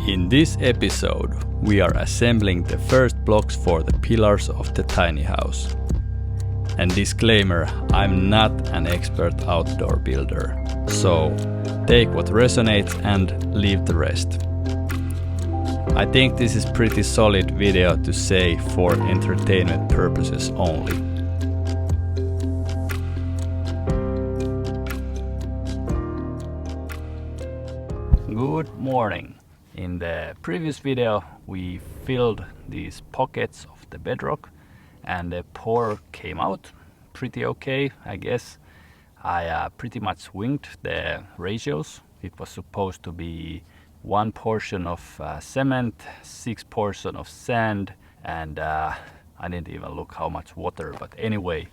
In this episode, we are assembling the first blocks for the pillars of the tiny house. And disclaimer, I'm not an expert outdoor builder, so take what resonates and leave the rest. I think this is pretty solid video to say for entertainment purposes only. Good morning. In the previous video we filled these pockets of the bedrock and the pour came out pretty okay, I guess. I pretty much winged the ratios. It was supposed to be 1 portion of cement, 6 portion of sand, and I didn't even look how much water, but anyway,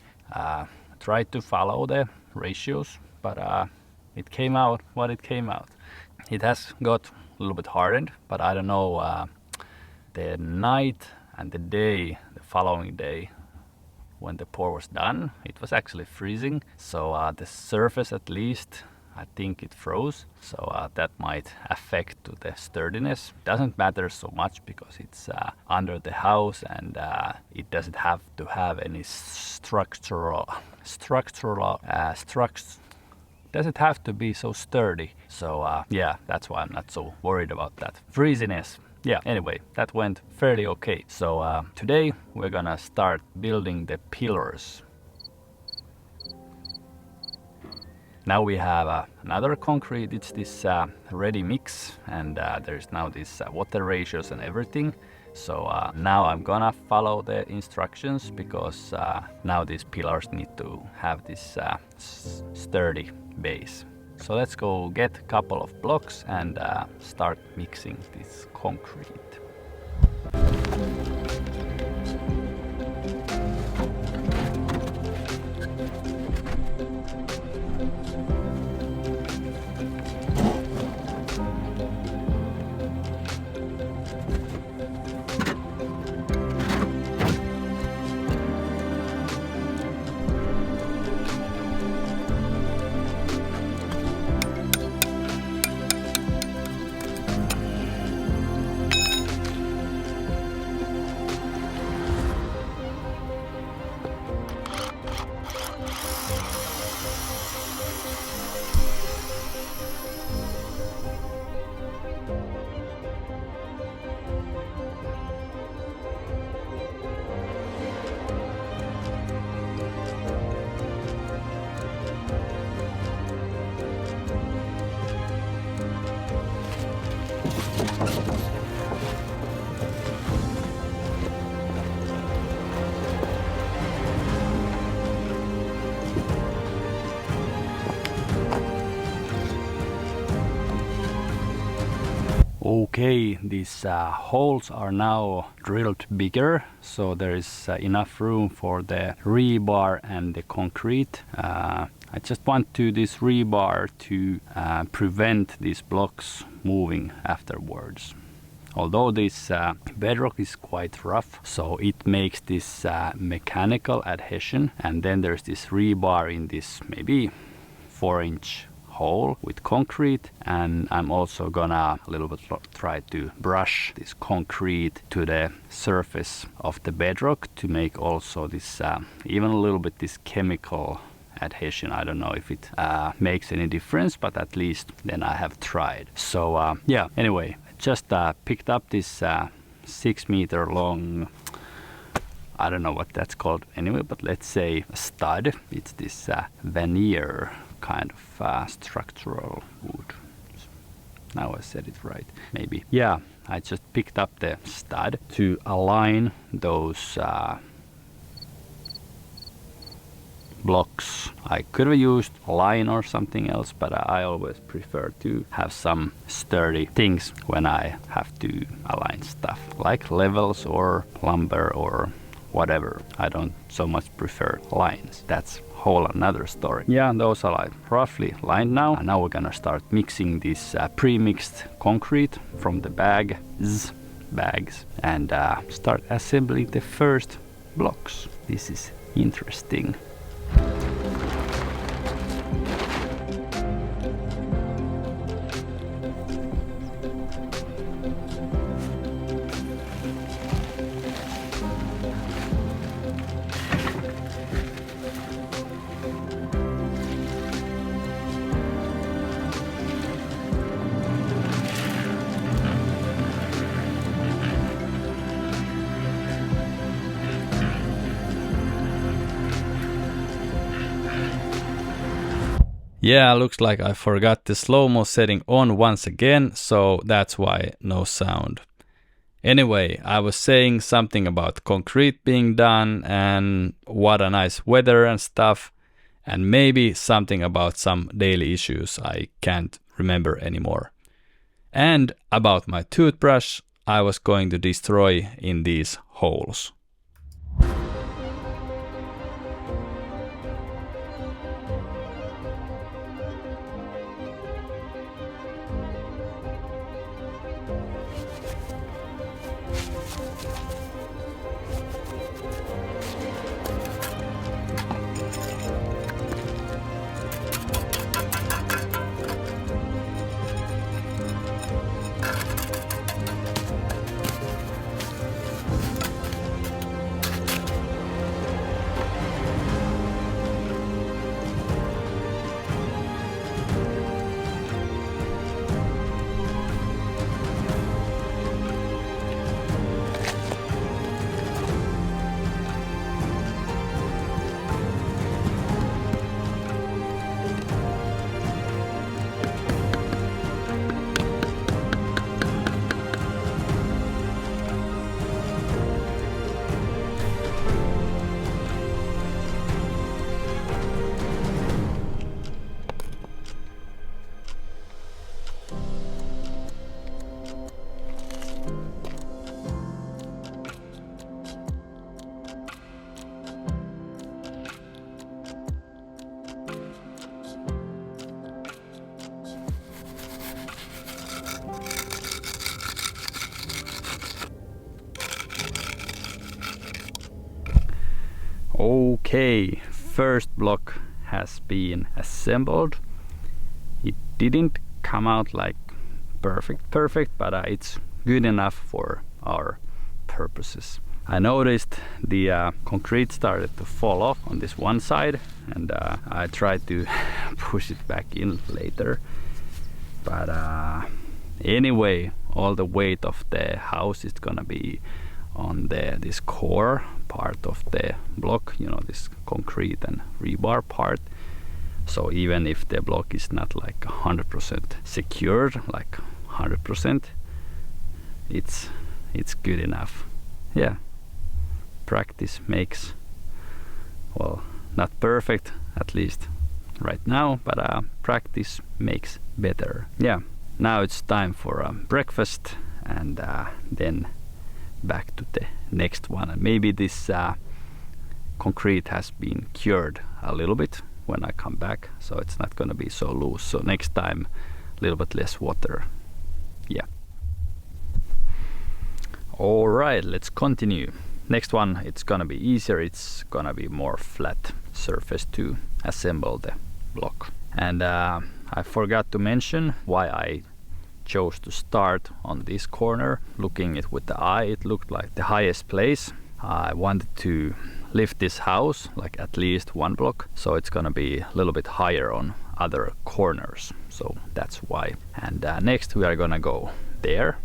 tried to follow the ratios, but it came out what it came out. It has got a little bit hardened, but I don't know, the night and the day, the following day, when the pour was done, it was actually freezing. So the surface, at least, I think it froze. So that might affect to the sturdiness. Doesn't matter so much because it's under the house and it doesn't have to have any structural doesn't have to be so sturdy. So yeah, that's why I'm not so worried about that freeziness. Yeah, anyway, that went fairly okay. So today we're gonna start building the pillars. Now we have another concrete. It's this ready mix, and there's now these water ratios and everything. So now I'm gonna follow the instructions because now these pillars need to have this sturdy base. So let's go get a couple of blocks and start mixing this concrete. Okay, these holes are now drilled bigger, so there is enough room for the rebar and the concrete. I just want this rebar to prevent these blocks moving afterwards. Although this bedrock is quite rough, so it makes this mechanical adhesion, and then there's this rebar in this maybe 4-inch hole with concrete, and I'm also gonna a little bit try to brush this concrete to the surface of the bedrock to make also this even a little bit this chemical adhesion. I don't know if it makes any difference, but at least then I have tried. So yeah, anyway, I just picked up this 6 meter long, I don't know what that's called anyway, but let's say a stud. It's this veneer kind of structural wood. Now I said it right, maybe. Yeah, I just picked up the stud to align those blocks. I could have used a line or something else, but I always prefer to have some sturdy things when I have to align stuff, like levels or lumber or whatever. I don't so much prefer lines. That's whole another story. Yeah, those are like roughly lined now. And now we're gonna start mixing this pre-mixed concrete from the bags and start assembling the first blocks. This is interesting. Yeah, looks like I forgot the slow-mo setting on once again, so that's why no sound. Anyway, I was saying something about concrete being done and what a nice weather and stuff, and maybe something about some daily issues I can't remember anymore. And about my toothbrush I was going to destroy in these holes. Okay, first block has been assembled. It didn't come out like perfect, but it's good enough for our purposes. I noticed the concrete started to fall off on this one side, and I tried to push it back in later. But anyway, all the weight of the house is gonna be on this core part of the block, you know, this concrete and rebar part. So even if the block is not like 100% secured, like 100%, it's good enough. Yeah, practice makes, well, not perfect, at least right now, but practice makes better. Yeah, now it's time for breakfast, and then back to the next one. And maybe this concrete has been cured a little bit when I come back, so it's not gonna be so loose. So next time a little bit less water. Yeah. All right, let's continue. Next one, it's gonna be easier. It's gonna be more flat surface to assemble the block. And I forgot to mention why I chose to start on this corner. Looking it with the eye, it looked like the highest place. I wanted to lift this house like at least one block, so it's gonna be a little bit higher on other corners, so that's why. And next we are gonna go there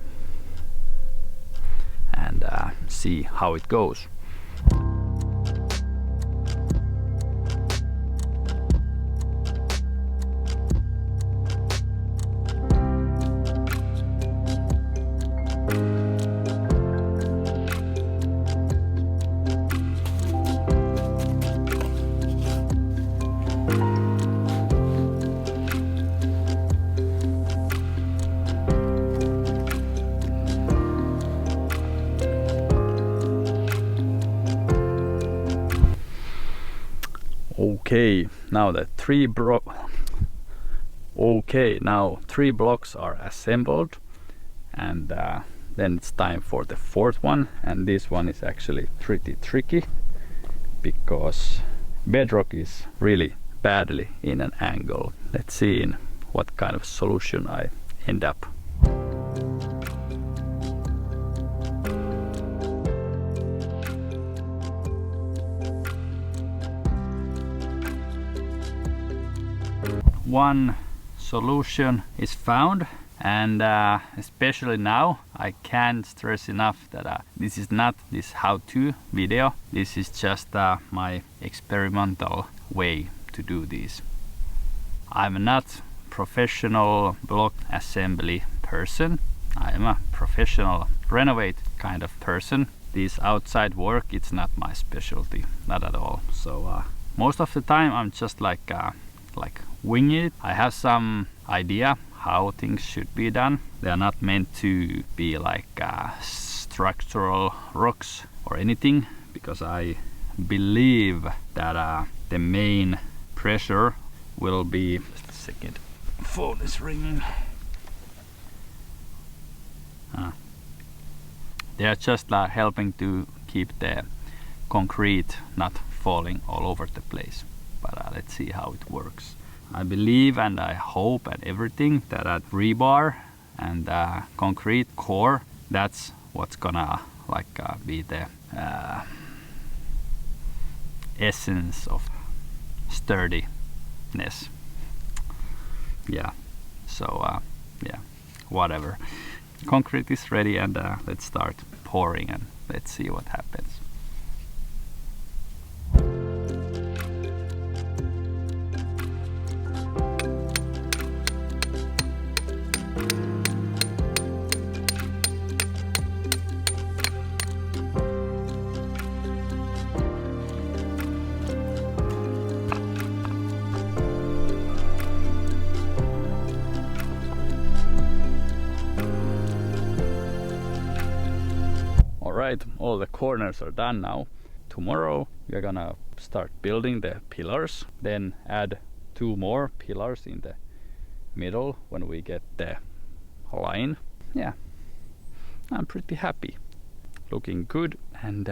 and see how it goes. Okay, now three blocks are assembled, and then it's time for the fourth one. And this one is actually pretty tricky because bedrock is really badly in an angle. Let's see in what kind of solution I end up. One solution is found, and especially now I can't stress enough that this is not this how-to video. This is just my experimental way to do this. I'm not professional block assembly person. I am a professional renovate kind of person. This outside work, it's not my specialty, not at all. So most of the time I'm just like winging it. I have some idea how things should be done. They are not meant to be like structural rocks or anything, because I believe that the main pressure will be... Just a second, phone is ringing. They are just helping to keep the concrete not falling all over the place. But let's see how it works. I believe and I hope and everything that rebar and concrete core, that's what's gonna be the essence of sturdiness. Yeah, so yeah, whatever. Concrete is ready, and let's start pouring and let's see what happens. Alright, all the corners are done now. Tomorrow we're gonna start building the pillars, then add 2 more pillars in the middle when we get the line. Yeah, I'm pretty happy. Looking good, and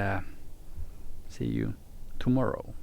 see you tomorrow.